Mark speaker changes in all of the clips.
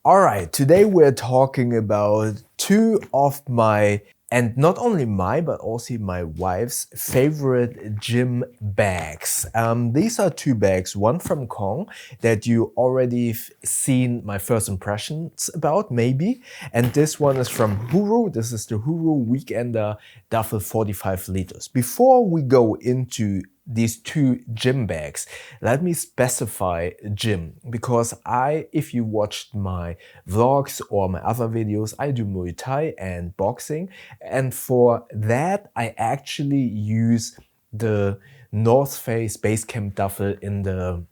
Speaker 1: Alright, today we're talking about two of my, and not only my, but also my wife's favorite gym bags. These are two bags, one from Kong that you already seen my first impressions about, maybe. And this one is from Huru. This is the Huru Weekender Duffel 45 liters. Before we go into these two gym bags, let me specify gym, because if you watched my vlogs or my other videos, I do Muay Thai and boxing, and for that I actually use the North Face Basecamp Duffel in the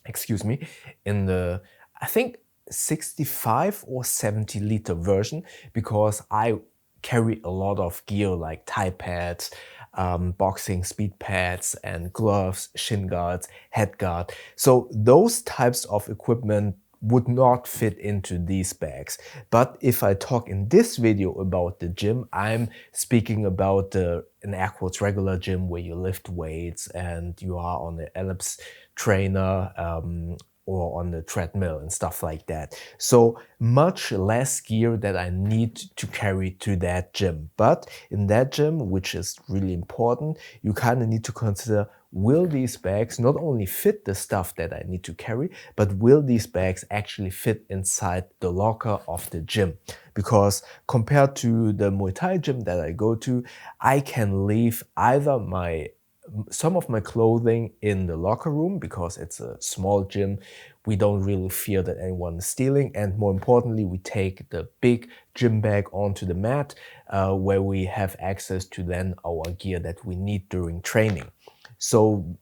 Speaker 1: excuse me, in the, I think 65 or 70 liter version, because I carry a lot of gear like Thai pads, boxing speed pads and gloves, shin guards, head guard. So those types of equipment would not fit into these bags. But if I talk in this video about the gym, I'm speaking about an air quotes regular gym where you lift weights and you are on the ellipse trainer, or on the treadmill and stuff like that. So much less gear that I need to carry to that gym. But in that gym, which is really important, you kind of need to consider, will these bags not only fit the stuff that I need to carry, but will these bags actually fit inside the locker of the gym? Because compared to the Muay Thai gym that I go to, I can leave either some of my clothing in the locker room, because it's a small gym. We don't really fear that anyone is stealing, and more importantly, we take the big gym bag onto the mat, where we have access to then our gear that we need during training. So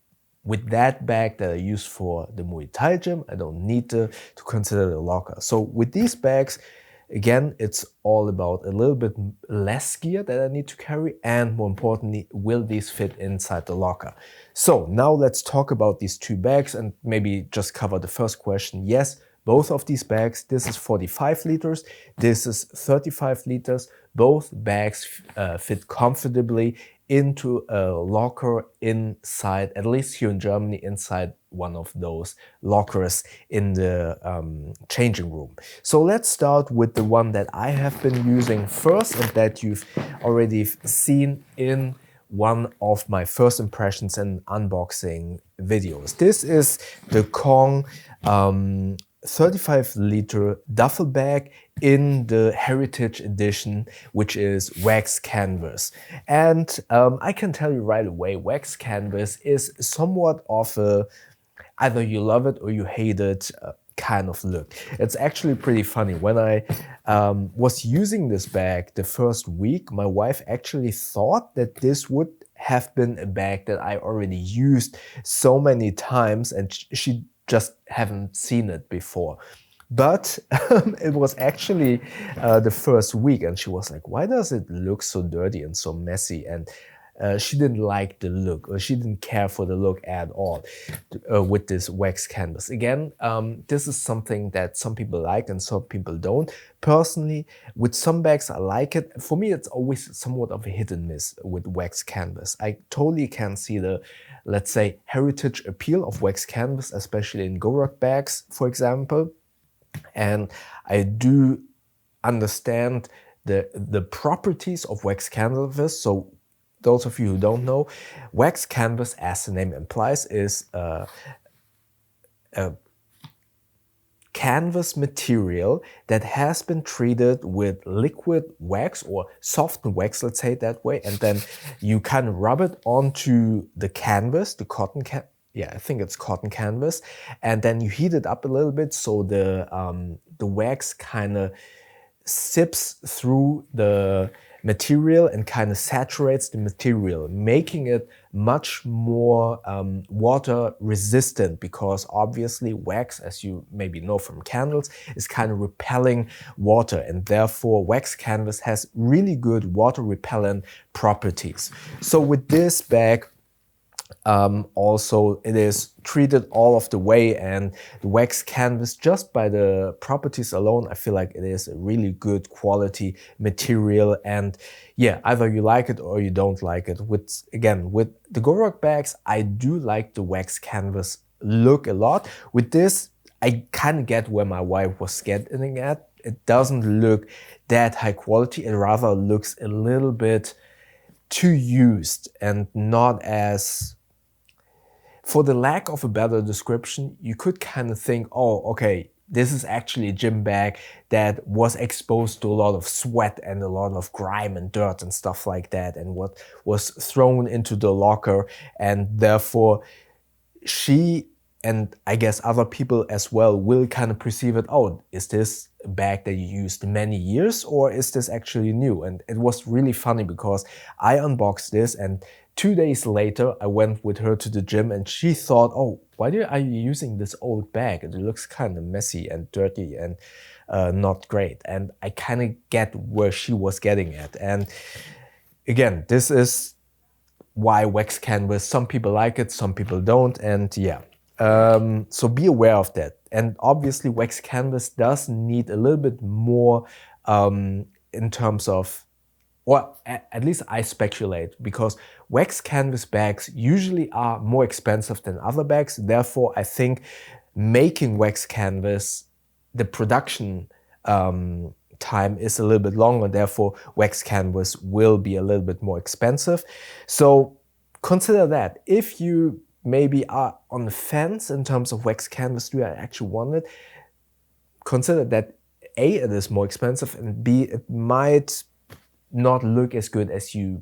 Speaker 1: with that bag that I use for the Muay Thai gym, I don't need to consider the locker. So with these bags, again, it's all about a little bit less gear that I need to carry, and more importantly, will these fit inside the locker? So now let's talk about these two bags and maybe just cover the first question. Yes, both of these bags, this is 45 liters, this is 35 liters. Both bags fit comfortably into a locker inside, at least here in Germany, inside one of those lockers in the changing room. So let's start with the one that I have been using first and that you've already seen in one of my first impressions and unboxing videos. This is the Kong 35 liter duffel bag in the Heritage Edition, which is wax canvas. And I can tell you right away, wax canvas is somewhat of a either you love it or you hate it kind of look. It's actually pretty funny. When I was using this bag the first week, my wife actually thought that this would have been a bag that I already used so many times, and she just haven't seen it before. But it was actually the first week, and she was like, why does it look so dirty and so messy? And she didn't like the look, or she didn't care for the look at all with this wax canvas. Again, this is something that some people like and some people don't. Personally, with some bags I like it. For me, it's always somewhat of a hit and miss with wax canvas. I totally can see the, let's say, heritage appeal of wax canvas, especially in Gorak bags, for example. And I do understand the properties of wax canvas. So those of you who don't know, wax canvas, as the name implies, is a canvas material that has been treated with liquid wax or softened wax, let's say it that way, and then you kind of rub it onto the canvas, the cotton yeah, I think it's cotton canvas, and then you heat it up a little bit so the wax kind of sips through the material and kind of saturates the material, making it much more water resistant, because obviously wax, as you maybe know from candles, is kind of repelling water, and therefore wax canvas has really good water repellent properties. So with this bag, also it is treated all of the way, and the wax canvas, just by the properties alone, I feel like it is a really good quality material. And yeah, either you like it or you don't like it. With the Gorak bags, I do like the wax canvas look a lot. With this, I kind of get where my wife was getting at. It doesn't look that high quality. It rather looks a little bit too used and not as, for the lack of a better description, you could kind of think, oh, okay, this is actually a gym bag that was exposed to a lot of sweat and a lot of grime and dirt and stuff like that, and what was thrown into the locker, and therefore she, and I guess other people as well, will kind of perceive it, oh, is this a bag that you used many years, or is this actually new? And it was really funny because I unboxed this, and 2 days later I went with her to the gym, and she thought, oh, why are you using this old bag? It looks kind of messy and dirty and not great. And I kind of get where she was getting at. And again, this is why wax canvas, some people like it, some people don't, and yeah. So be aware of that. And obviously wax canvas does need a little bit more in terms of, or at least I speculate, because wax canvas bags usually are more expensive than other bags. Therefore, I think making wax canvas, the production time is a little bit longer. Therefore, wax canvas will be a little bit more expensive. So consider that. If you maybe are on the fence in terms of wax canvas, do I actually want it? Consider that A, it is more expensive, and B, it might not look as good as you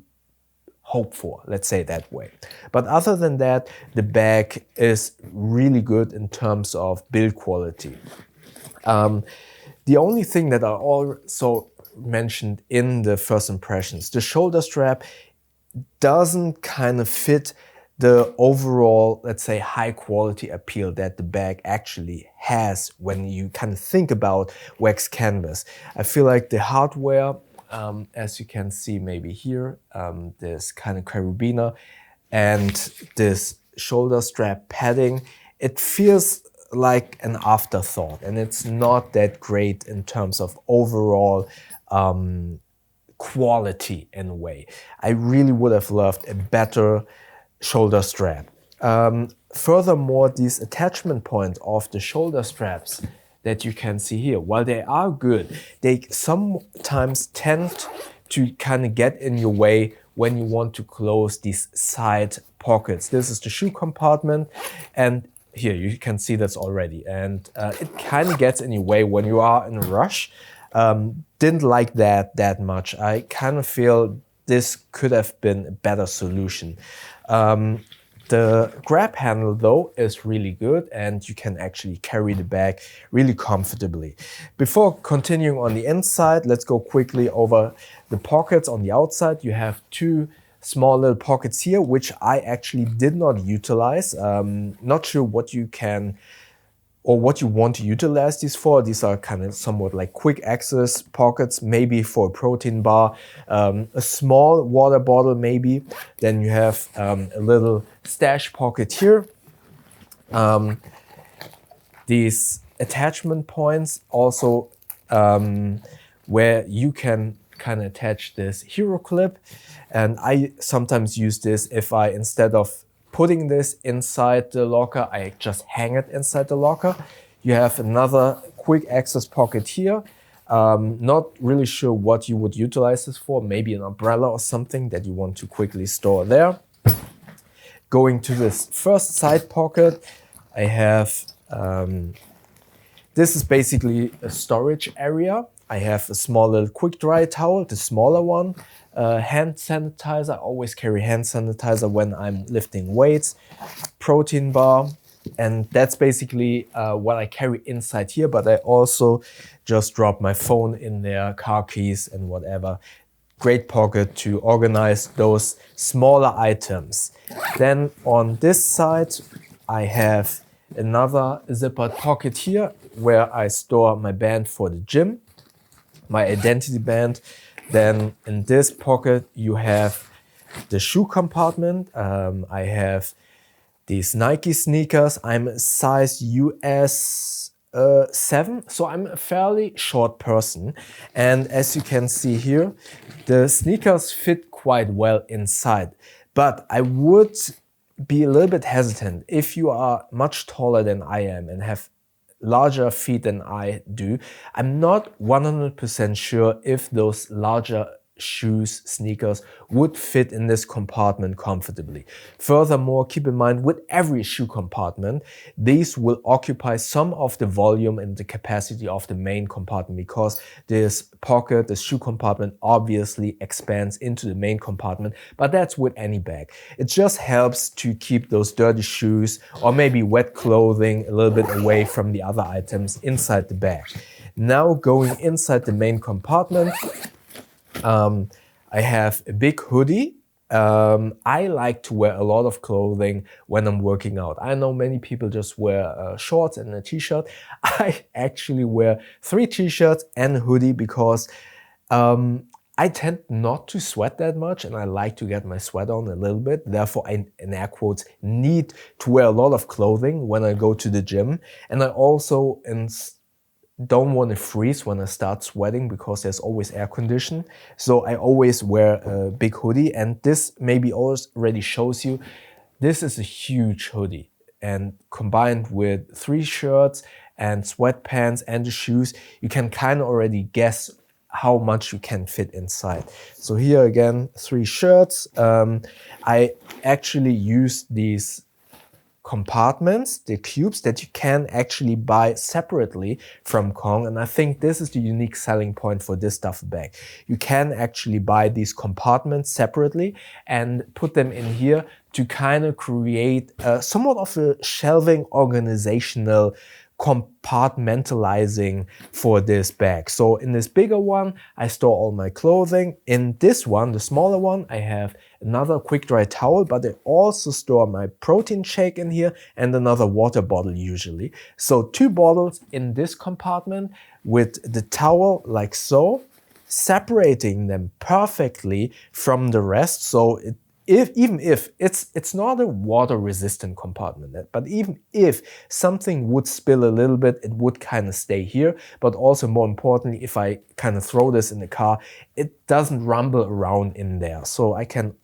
Speaker 1: hope for, let's say that way. But other than that, the bag is really good in terms of build quality. The only thing that I also mentioned in the first impressions, the shoulder strap doesn't kind of fit the overall, let's say, high quality appeal that the bag actually has when you kind of think about wax canvas. I feel like the hardware, as you can see maybe here, this kind of carabiner and this shoulder strap padding, it feels like an afterthought, and it's not that great in terms of overall quality in a way. I really would have loved a better shoulder strap. Furthermore, these attachment points of the shoulder straps that you can see here, while they are good, they sometimes tend to kind of get in your way when you want to close these side pockets. This is the shoe compartment, and here you can see that's already, and it kind of gets in your way when you are in a rush. Didn't like that much. I kind of feel this could have been a better solution. The grab handle though is really good, and you can actually carry the bag really comfortably. Before continuing on the inside, let's go quickly over the pockets on the outside. You have two small little pockets here, which I actually did not utilize. Not sure what you can or what you want to utilize these for. These are kind of somewhat like quick access pockets, maybe for a protein bar, a small water bottle maybe. Then you have a little stash pocket here. These attachment points also where you can kind of attach this hero clip. And I sometimes use this if I, instead of putting this inside the locker, I just hang it inside the locker. You have another quick access pocket here. Not really sure what you would utilize this for, maybe an umbrella or something that you want to quickly store there. Going to this first side pocket, I have, this is basically a storage area. I have a small little quick dry towel, the smaller one. Hand sanitizer, I always carry hand sanitizer when I'm lifting weights. Protein bar, and that's basically what I carry inside here, but I also just drop my phone in there, car keys and whatever. Great pocket to organize those smaller items. Then on this side, I have another zippered pocket here where I store my band for the gym, my identity band. Then in this pocket, you have the shoe compartment. I have these Nike sneakers. I'm a size US 7, so I'm a fairly short person. And as you can see here, the sneakers fit quite well inside. But I would be a little bit hesitant if you are much taller than I am and have larger feet than I do, I'm not 100% sure if those larger shoes, sneakers would fit in this compartment comfortably. Furthermore, keep in mind with every shoe compartment, these will occupy some of the volume and the capacity of the main compartment, because this pocket, the shoe compartment obviously expands into the main compartment, but that's with any bag. It just helps to keep those dirty shoes or maybe wet clothing a little bit away from the other items inside the bag. Now going inside the main compartment, I have a big hoodie. I like to wear a lot of clothing when I'm working out. I know many people just wear shorts and a t-shirt. I actually wear 3 t-shirts and a hoodie because I tend not to sweat that much and I like to get my sweat on a little bit. Therefore, I, in air quotes, need to wear a lot of clothing when I go to the gym. And I also don't want to freeze when I start sweating because there's always air condition. So I always wear a big hoodie, and this maybe already shows you this is a huge hoodie, and combined with 3 shirts and sweatpants and the shoes, you can kind of already guess how much you can fit inside. So here again, 3 shirts. I actually use these compartments, the cubes that you can actually buy separately from Kong, and I think this is the unique selling point for this duffel bag. You can actually buy these compartments separately and put them in here to kind of create somewhat of a shelving organizational compartmentalizing for this bag. So in this bigger one, I store all my clothing. In this one, the smaller one, I have another quick dry towel, but I also store my protein shake in here and another water bottle usually. So 2 bottles in this compartment with the towel like so, separating them perfectly from the rest. So even if it's not a water resistant compartment, but even if something would spill a little bit, it would kind of stay here. But also more importantly, if I kind of throw this in the car, it doesn't rumble around in there. So I can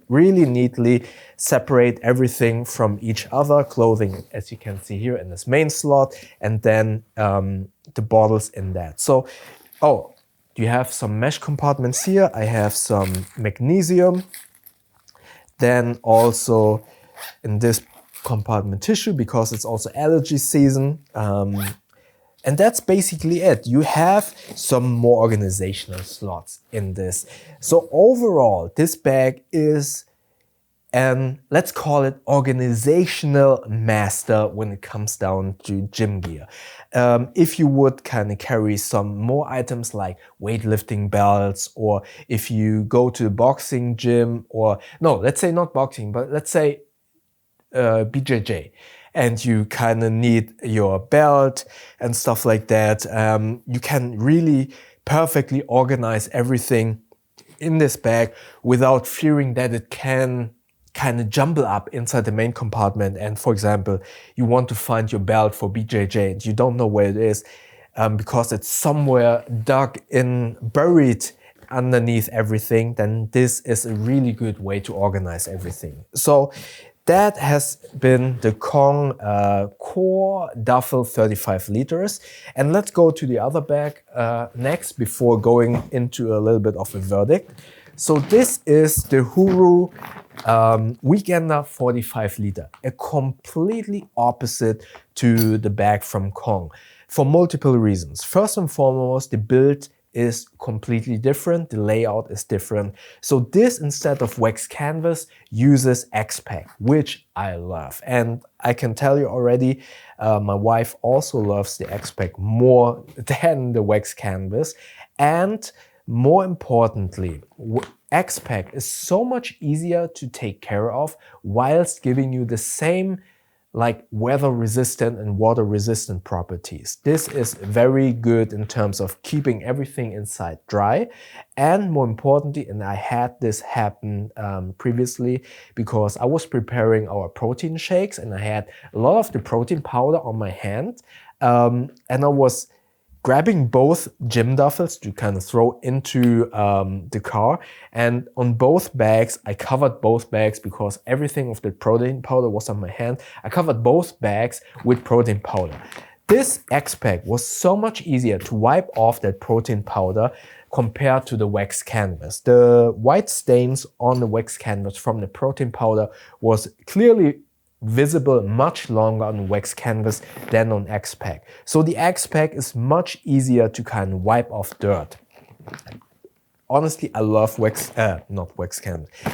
Speaker 1: really neatly separate everything from each other, clothing, as you can see here in this main slot, and then the bottles in that. So, you have some mesh compartments here. I have some magnesium. Then also in this compartment tissue, because it's also allergy season. And that's basically it. You have some more organizational slots in this. So overall, this bag is let's call it organizational master when it comes down to gym gear. If you would kind of carry some more items like weightlifting belts, or if you go to the boxing gym, or no, let's say not boxing, but let's say BJJ, and you kind of need your belt and stuff like that, you can really perfectly organize everything in this bag without fearing that it can kind of jumble up inside the main compartment. And for example, you want to find your belt for BJJ and you don't know where it is because it's somewhere dug in, buried underneath everything, then this is a really good way to organize everything. So that has been the Kong Core Duffel 35 liters. And let's go to the other bag next before going into a little bit of a verdict. So this is the Huru Weekender 45 liter, a completely opposite to the bag from Kong for multiple reasons. First and foremost, the build is completely different, the layout is different. So this, instead of wax canvas, uses X-Pac, which I love. And I can tell you already, my wife also loves the X-Pac more than the wax canvas. And more importantly, X-Pac is so much easier to take care of whilst giving you the same like weather resistant and water resistant properties. This is very good in terms of keeping everything inside dry. And more importantly, and I had this happen previously because I was preparing our protein shakes and I had a lot of the protein powder on my hand, and I was grabbing both gym duffels to kind of throw into the car, and on both bags, I covered both bags because everything of the protein powder was on my hand. I covered both bags with protein powder. This X-Pac was so much easier to wipe off that protein powder compared to the wax canvas. The white stains on the wax canvas from the protein powder was clearly visible much longer on wax canvas than on X-Pac. So the X-Pac is much easier to kind of wipe off dirt. Honestly, I love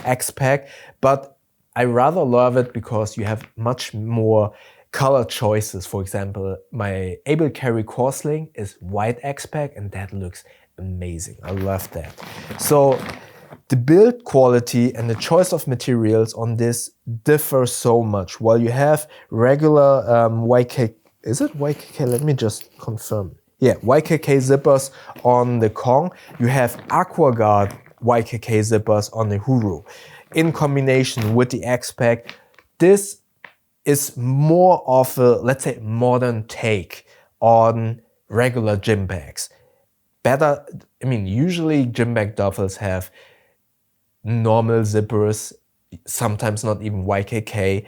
Speaker 1: X-Pac, but I rather love it because you have much more color choices. For example, my Able Carry Core Sling is white X-Pac and that looks amazing. I love that. So the build quality and the choice of materials on this differ so much. While you have regular YKK, is it YKK? Let me just confirm. Yeah, YKK zippers on the Kong. You have AquaGuard YKK zippers on the Huru. In combination with the X-Pac, this is more of a, let's say, modern take on regular gym bags. Better, I mean, usually gym bag duffels have normal zippers, sometimes not even YKK.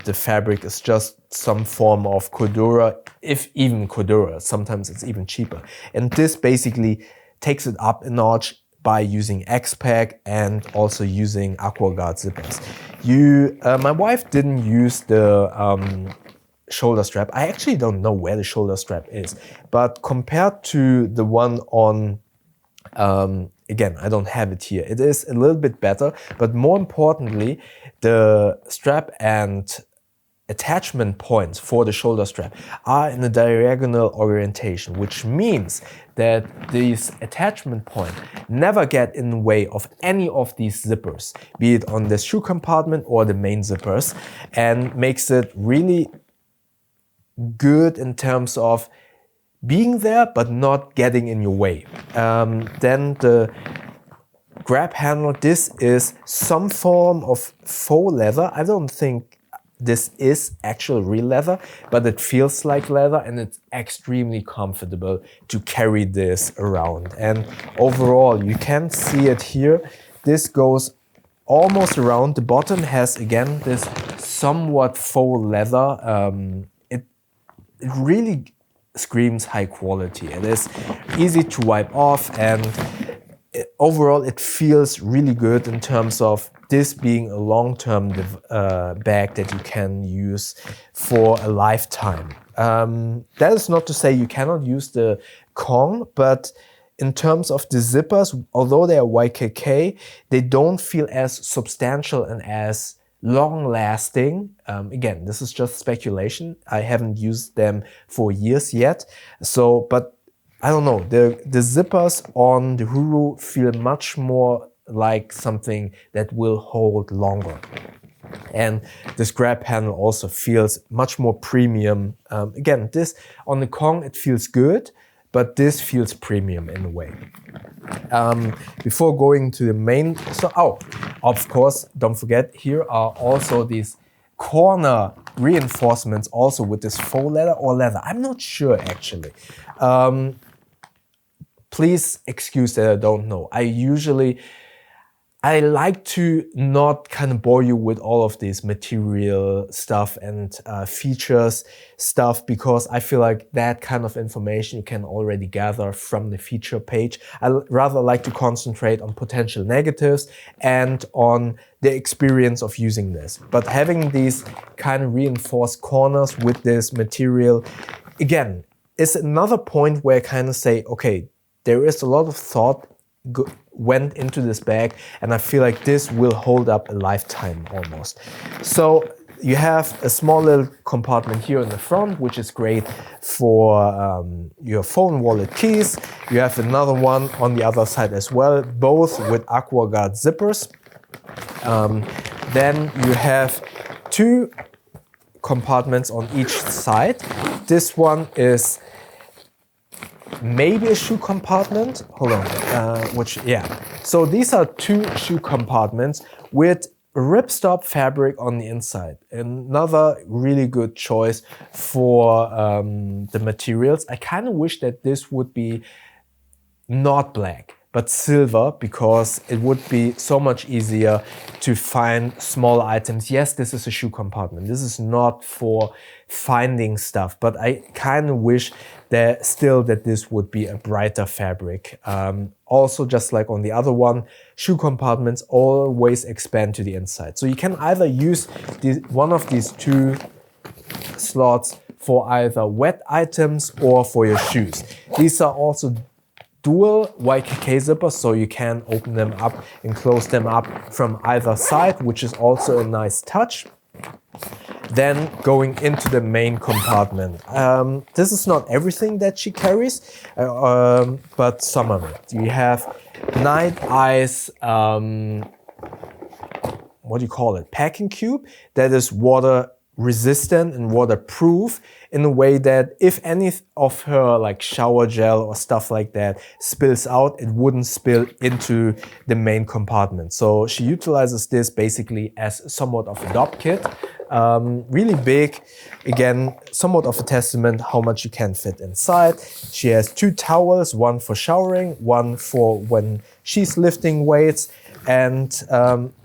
Speaker 1: The fabric is just some form of Cordura, if even Cordura. Sometimes it's even cheaper. And this basically takes it up a notch by using X-Pac and also using AquaGuard zippers. My wife didn't use the shoulder strap. I actually don't know where the shoulder strap is, but compared to the one on, again, I don't have it here. It is a little bit better, but more importantly, the strap and attachment points for the shoulder strap are in a diagonal orientation, which means that these attachment points never get in the way of any of these zippers, be it on the shoe compartment or the main zippers, and makes it really good in terms of being there but not getting in your way. Then the grab handle, this is some form of faux leather. I don't think this is actual real leather, but it feels like leather and it's extremely comfortable to carry this around. And overall, you can see it here. This goes almost around. The bottom has, again, this somewhat faux leather. It really screams high quality. It is easy to wipe off, and overall it feels really good in terms of this being a long-term bag that you can use for a lifetime. That is not to say you cannot use the Kong, but in terms of the zippers, although they are YKK, they don't feel as substantial and as long-lasting. Again, this is just speculation. I haven't used them for years yet. So, but I don't know, the zippers on the Huru feel much more like something that will hold longer. And this grab handle also feels much more premium. Again, this on the Kong, it feels good, but this feels premium in a way. Before going to the main, of course, don't forget, here are also these corner reinforcements also with this faux leather or leather. I'm not sure actually. Please excuse that I don't know. I like to not kind of bore you with all of this material stuff and features stuff, because I feel like that kind of information you can already gather from the feature page. I rather like to concentrate on potential negatives and on the experience of using this. But having these kind of reinforced corners with this material, again, is another point where I kind of say, okay, there is a lot of thought went into this bag, and I feel like this will hold up a lifetime almost. So you have a small little compartment here in the front, which is great for your phone, wallet, keys. You have another one on the other side as well, both with AquaGuard zippers. Then you have two compartments on each side. This one is maybe a shoe compartment. Hold on, So these are two shoe compartments with ripstop fabric on the inside. Another really good choice for the materials. I kind of wish that this would be not black, but silver, because it would be so much easier to find small items. Yes, this is a shoe compartment. This is not for finding stuff, but I kind of wish that this would be a brighter fabric. Also, just like on the other one, shoe compartments always expand to the inside. So you can either use one of these two slots for either wet items or for your shoes. These are also dual YKK zippers, so you can open them up and close them up from either side, which is also a nice touch. Then going into the main compartment. This is not everything that she carries, but some of it. You have Night Eyes, what do you call it? Packing cube that is water resistant and waterproof in a way that if any of her like shower gel or stuff like that spills out, it wouldn't spill into the main compartment. So she utilizes this basically as somewhat of a DOP kit. Really big, again, somewhat of a testament how much you can fit inside. She has two towels, one for showering, one for when she's lifting weights, and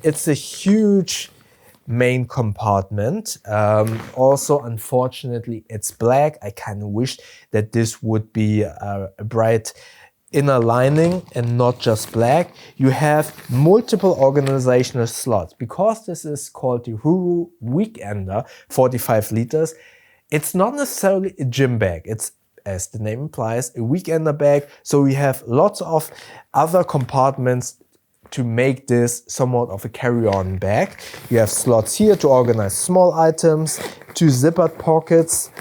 Speaker 1: it's a huge main compartment. Also, unfortunately, it's black. I kind of wish that this would be a bright inner lining and not just black. You have multiple organizational slots. Because this is called the Huru Weekender, 45 liters, it's not necessarily a gym bag. It's, as the name implies, a weekender bag. So we have lots of other compartments to make this somewhat of a carry-on bag. You have slots here to organize small items, two zippered pockets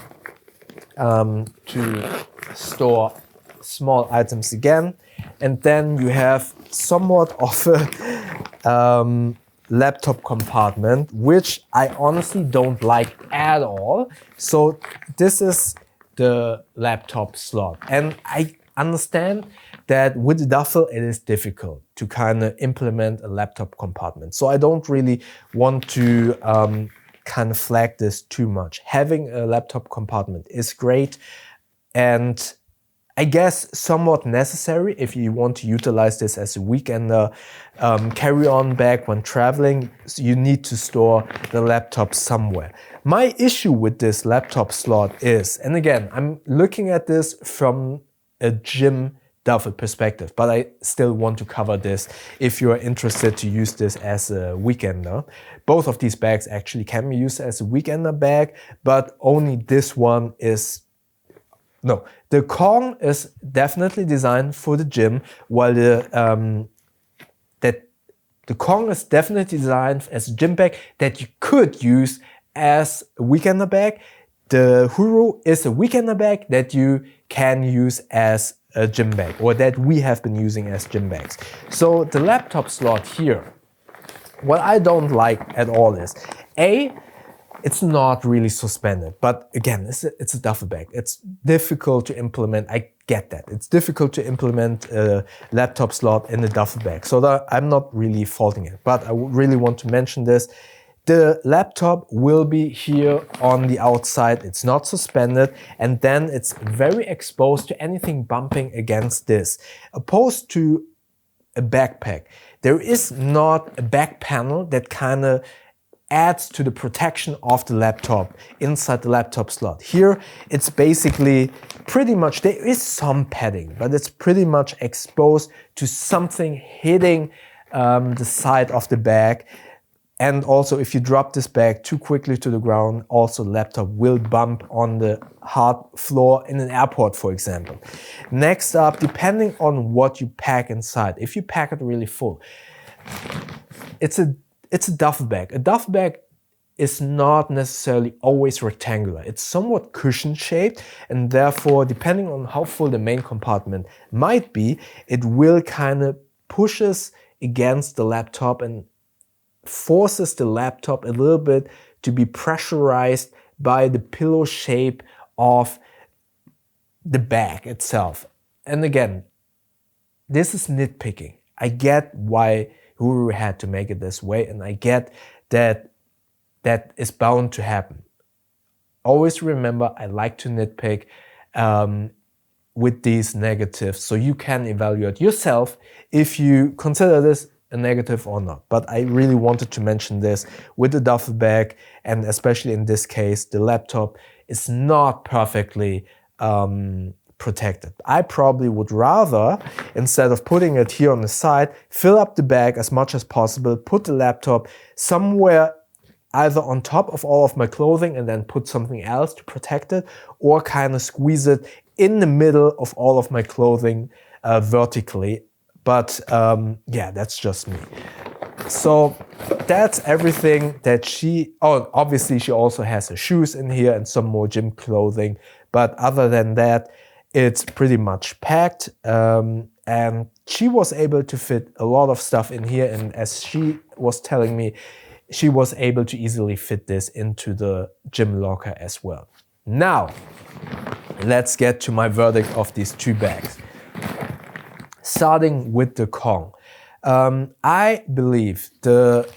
Speaker 1: to store small items again, and then you have somewhat of a laptop compartment, which I honestly don't like at all. So this is the laptop slot, and I understand that with the Duffel it is difficult to kind of implement a laptop compartment. So I don't really want to kind of flag this too much. Having a laptop compartment is great, and I guess somewhat necessary if you want to utilize this as a weekender carry-on bag when traveling. So you need to store the laptop somewhere. My issue with this laptop slot is, and again, I'm looking at this from a gym Duffel perspective, but I still want to cover this if you're interested to use this as a weekender. Both of these bags actually can be used as a weekender bag, but only this one is. No, the Kong is definitely designed for the gym, while the Kong is definitely designed as a gym bag that you could use as a weekender bag. The Huru is a weekender bag that you can use as a gym bag, or that we have been using as gym bags. So the laptop slot here, what I don't like at all is, it's not really suspended, but again, it's a duffel bag. It's difficult to implement. I get that. It's difficult to implement a laptop slot in a duffel bag. So that I'm not really faulting it, but I really want to mention this. The laptop will be here on the outside. It's not suspended, and then it's very exposed to anything bumping against this. Opposed to a backpack, there is not a back panel that kind of adds to the protection of the laptop inside the laptop slot. Here, it's basically pretty much, there is some padding, but it's pretty much exposed to something hitting the side of the bag. And also, if you drop this bag too quickly to the ground, also laptop will bump on the hard floor in an airport, for example. Next up, depending on what you pack inside, if you pack it really full, it's a duffel bag. A duffel bag is not necessarily always rectangular. It's somewhat cushion shaped, and therefore, depending on how full the main compartment might be, it will kind of pushes against the laptop and forces the laptop a little bit to be pressurized by the pillow shape of the bag itself. And again, this is nitpicking. I get why Huru had to make it this way, and I get that that is bound to happen. Always remember, I like to nitpick. with these negatives, so you can evaluate yourself if you consider this a negative or not. But I really wanted to mention this with the duffel bag, and especially in this case, the laptop is not perfectly protected. I probably would rather, instead of putting it here on the side, fill up the bag as much as possible, put the laptop somewhere either on top of all of my clothing and then put something else to protect it, or kind of squeeze it in the middle of all of my clothing vertically. But yeah, that's just me. So that's everything that obviously she also has her shoes in here and some more gym clothing. But other than that, it's pretty much packed. And she was able to fit a lot of stuff in here. And as she was telling me, she was able to easily fit this into the gym locker as well. Now, let's get to my verdict of these two bags. Starting with the Kong. I believe the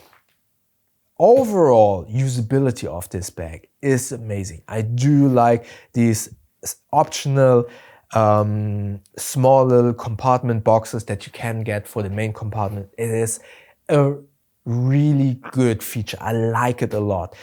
Speaker 1: overall usability of this bag is amazing. I do like these optional small little compartment boxes that you can get for the main compartment. It is a really good feature. I like it a lot.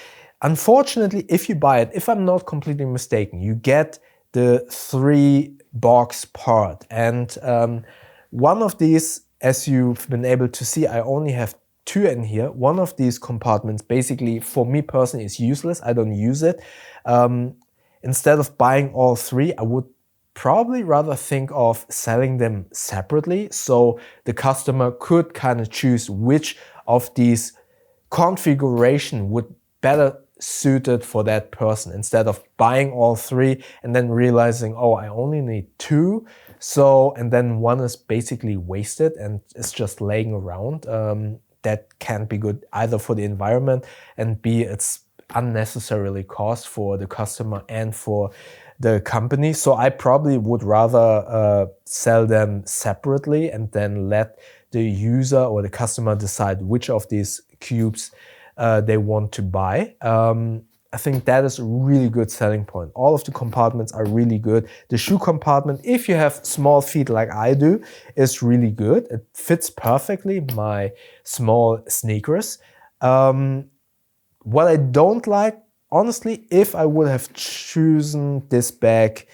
Speaker 1: Unfortunately, if you buy it, if I'm not completely mistaken, you get the 3-box part. And one of these, as you've been able to see, I only have 2 in here. One of these compartments, basically for me personally, is useless. I don't use it. Instead of buying all 3, I would probably rather think of selling them separately, so the customer could kind of choose which of these configuration would better suited for that person, instead of buying all 3 and then realizing, oh, I only need 2. So, and then one is basically wasted and it's just laying around. That can't be good either for the environment, and B, it's unnecessarily cost for the customer and for the company. So I probably would rather sell them separately and then let the user or the customer decide which of these cubes they want to buy. I think that is a really good selling point. All of the compartments are really good. The shoe compartment, if you have small feet like I do, is really good. It fits perfectly my small sneakers. What I don't like, honestly, if I would have chosen this bag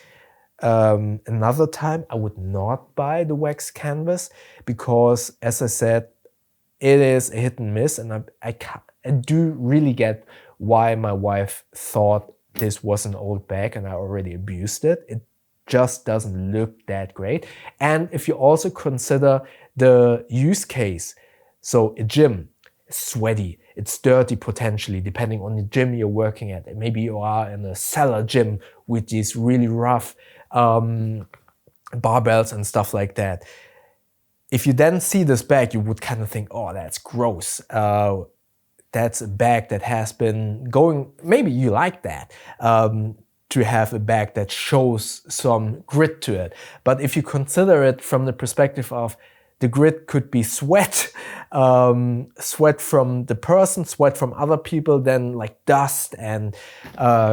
Speaker 1: another time, I would not buy the wax canvas, because, as I said, it is a hit and miss, and I do really get why my wife thought this was an old bag and I already abused it. It just doesn't look that great. And if you also consider the use case, so a gym, sweaty, it's dirty potentially, depending on the gym you're working at. Maybe you are in a cellar gym with these really rough barbells and stuff like that. If you then see this bag, you would kind of think, oh, that's gross. That's a bag that has been going, maybe you like that, to have a bag that shows some grit to it. But if you consider it from the perspective of the grit could be sweat, sweat from the person, sweat from other people, then like dust and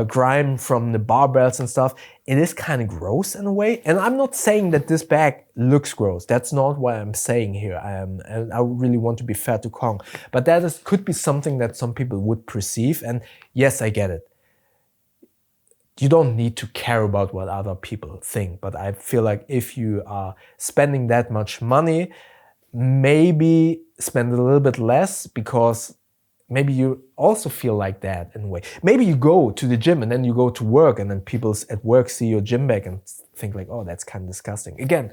Speaker 1: grime from the barbells and stuff. It is kind of gross in a way. And I'm not saying that this bag looks gross. That's not what I'm saying here. And I really want to be fair to Kong. But that could be something that some people would perceive. And yes, I get it. You don't need to care about what other people think. But I feel like if you are spending that much money, maybe spend a little bit less, because maybe you also feel like that in a way. Maybe you go to the gym and then you go to work, and then people at work see your gym bag and think like, oh, that's kind of disgusting. Again,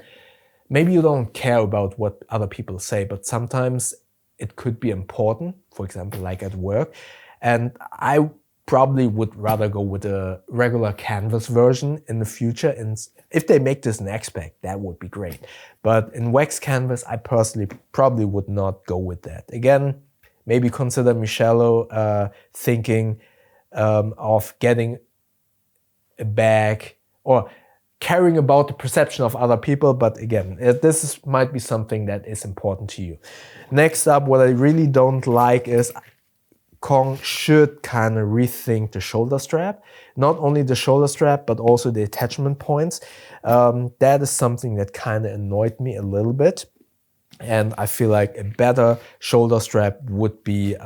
Speaker 1: maybe you don't care about what other people say, but sometimes it could be important, for example, like at work. And I probably would rather go with a regular canvas version in the future. And if they make this in X-Pac, that would be great. But in wax canvas, I personally probably would not go with that. Again, maybe consider Michello thinking of getting a bag or caring about the perception of other people. But again, might be something that is important to you. Next up, what I really don't like is Kong should kind of rethink the shoulder strap. Not only the shoulder strap, but also the attachment points. That is something that kind of annoyed me a little bit. And I feel like a better shoulder strap would be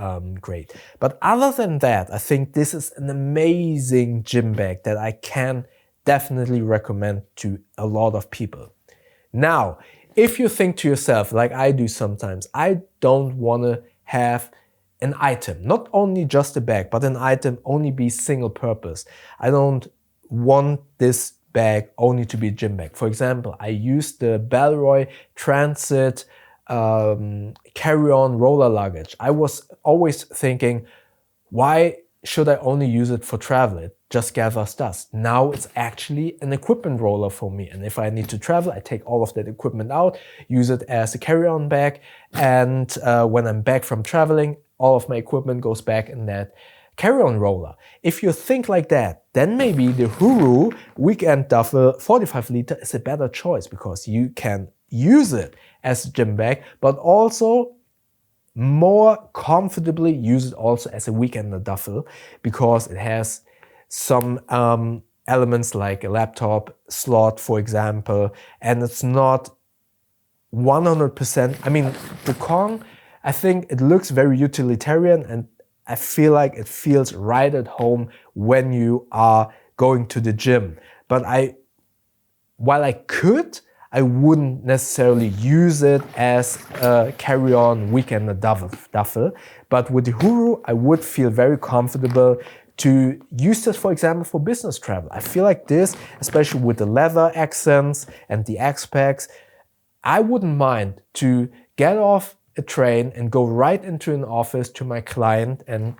Speaker 1: great. But other than that, I think this is an amazing gym bag that I can definitely recommend to a lot of people. Now, if you think to yourself, like I do sometimes, I don't want to have an item, not only just a bag, but an item only be single purpose. I don't want this bag only to be a gym bag. For example, I use the Bellroy Transit carry-on roller luggage. I was always thinking, why should I only use it for travel? It just gathers dust. Now it's actually an equipment roller for me. And if I need to travel, I take all of that equipment out, use it as a carry-on bag. And when I'm back from traveling, all of my equipment goes back in that carry-on roller. If you think like that, then maybe the Huru Weekend Duffel 45 liter is a better choice, because you can use it as a gym bag, but also more comfortably use it also as a weekender duffel, because it has some elements like a laptop slot, for example, and it's not 100%. I mean, the Kong, I think it looks very utilitarian, and I feel like it feels right at home when you are going to the gym. But while I wouldn't necessarily use it as a carry-on weekender duffel. But with the Huru, I would feel very comfortable to use this, for example, for business travel. I feel like this, especially with the leather accents and the X-Pacs, I wouldn't mind to get off a train and go right into an office to my client and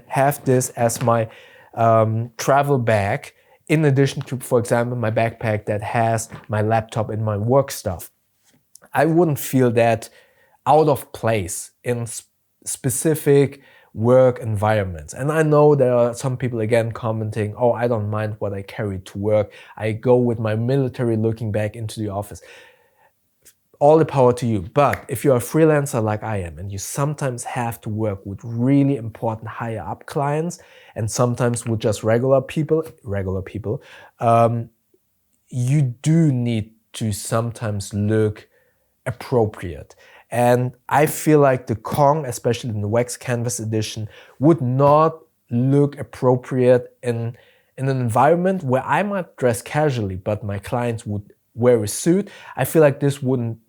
Speaker 1: have this as my travel bag, in addition to, for example, my backpack that has my laptop and my work stuff. I wouldn't feel that out of place in specific work environments. And I know there are some people again commenting, oh, I don't mind what I carry to work. I go with my military looking bag into the office. All the power to you. But if you're a freelancer like I am, and you sometimes have to work with really important higher up clients, and sometimes with just regular people, you do need to sometimes look appropriate. And I feel like the Kong, especially in the wax canvas edition, would not look appropriate in an environment where I might dress casually, but my clients would wear a suit. I feel like this wouldn't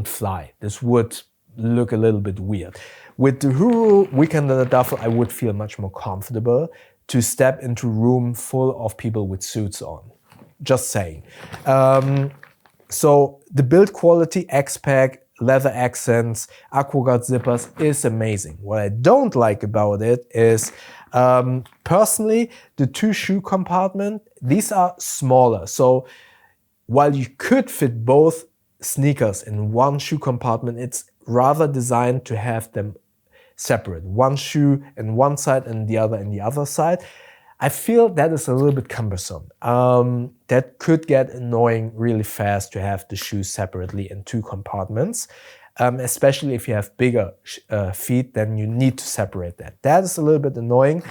Speaker 1: fly. This would look a little bit weird. With the Huru Weekender Duffel, I would feel much more comfortable to step into a room full of people with suits on. Just saying. So the build quality, X-Pac, leather accents, AquaGuard zippers is amazing. What I don't like about it is, personally, the two shoe compartment, these are smaller. So while you could fit both sneakers in one shoe compartment, it's rather designed to have them separate. One shoe in one side and the other in the other side. I feel that is a little bit cumbersome. That could get annoying really fast to have the shoes separately in two compartments. Especially if you have bigger feet, then you need to separate that. That is a little bit annoying.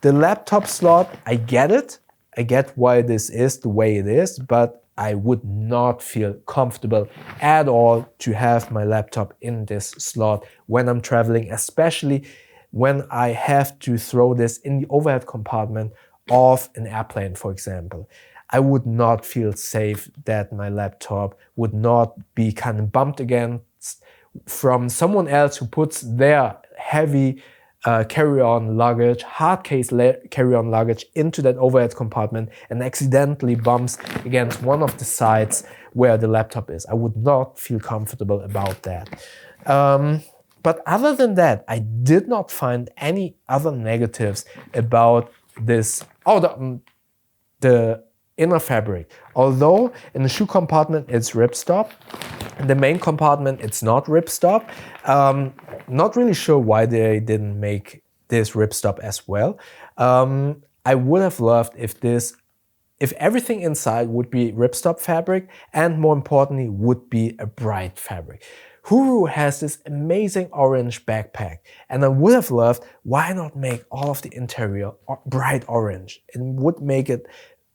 Speaker 1: The laptop slot, I get it. I get why this is the way it is, but I would not feel comfortable at all to have my laptop in this slot when I'm traveling, especially when I have to throw this in the overhead compartment of an airplane, for example. I would not feel safe that my laptop would not be kind of bumped against from someone else who puts their heavy carry-on luggage, hard case carry-on luggage into that overhead compartment and accidentally bumps against one of the sides where the laptop is. I would not feel comfortable about that. But other than that, I did not find any other negatives about this. Oh, the inner fabric. Although in the shoe compartment it's ripstop, in the main compartment it's not ripstop. Not really sure why they didn't make this ripstop as well. I would have loved if everything inside would be ripstop fabric, and more importantly would be a bright fabric. Huru has this amazing orange backpack, and I would have loved, why not make all of the interior bright orange? It would make it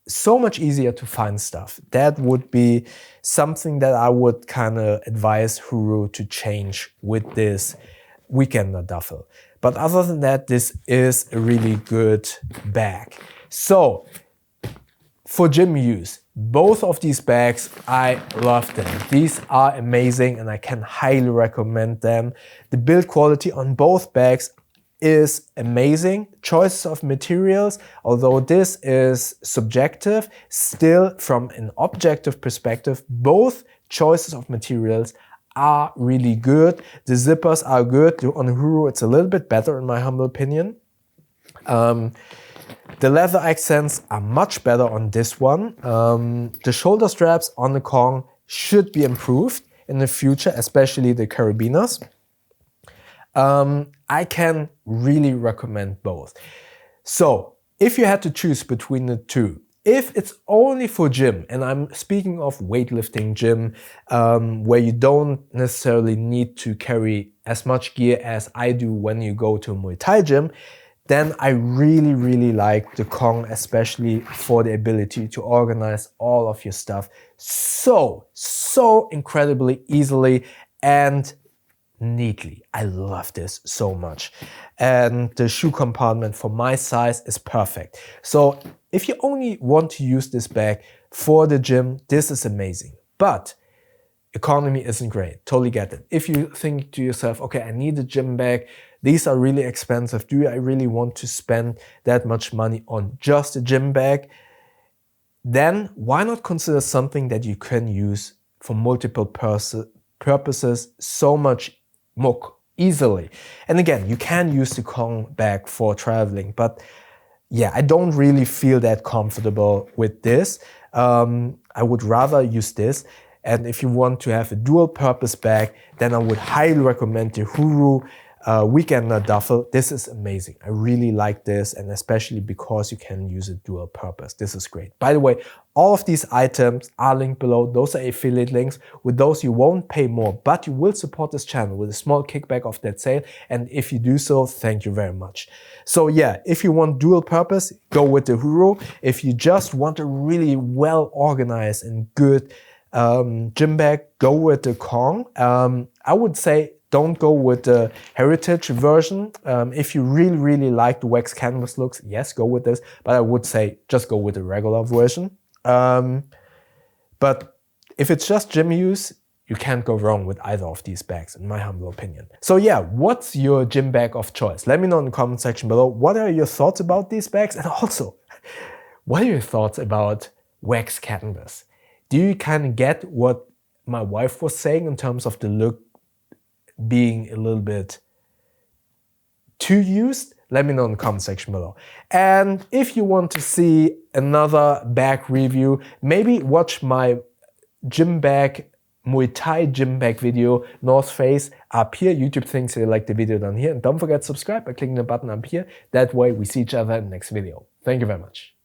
Speaker 1: so much easier to find stuff. That would be something that I would kind of advise Huru to change with this Weekender duffel. But other than that, this is a really good bag. So for gym use, both of these bags, I love them. These are amazing and I can highly recommend them. The build quality on both bags is amazing. Choices of materials, although this is subjective, still from an objective perspective, both choices of materials are really good. The zippers are good. On Huru, it's a little bit better in my humble opinion. The leather accents are much better on this one. The shoulder straps on the Kong should be improved in the future, especially the carabiners. I can really recommend both. So if you had to choose between the two, if it's only for gym, and I'm speaking of weightlifting gym, where you don't necessarily need to carry as much gear as I do when you go to a Muay Thai gym, then I really like the Kong, especially for the ability to organize all of your stuff so incredibly easily and neatly. I love this so much. And the shoe compartment for my size is perfect. So if you only want to use this bag for the gym, this is amazing. But economy isn't great. Totally get it. If you think to yourself, okay, I need a gym bag, these are really expensive. Do I really want to spend that much money on just a gym bag? Then why not consider something that you can use for multiple purposes so much more easily? And again, you can use the Kong bag for traveling, but yeah, I don't really feel that comfortable with this. I would rather use this. And if you want to have a dual purpose bag, then I would highly recommend the Huru Weekender duffel. This is amazing. I really like this, and especially because you can use it dual purpose. This is great. By the way, all of these items are linked below. Those are affiliate links. With those, you won't pay more, but you will support this channel with a small kickback of that sale. And if you do so, thank you very much. So yeah, if you want dual purpose, go with the Huru. If you just want a really well organized and good gym bag, go with the Kong. I would say don't go with the heritage version. If you really like the wax canvas looks, yes, go with this. But I would say just go with the regular version. But if it's just gym use, you can't go wrong with either of these bags, in my humble opinion. So yeah, what's your gym bag of choice? Let me know in the comment section below. What are your thoughts about these bags? And also, what are your thoughts about wax canvas? Do you kind of get what my wife was saying in terms of the look being a little bit too used? Let me know in the comment section below. And if you want to see another bag review, maybe watch my gym bag, Muay Thai gym bag video, North Face, up here. YouTube thinks you like the video down here. And don't forget to subscribe by clicking the button up here. That way we see each other in the next video. Thank you very much.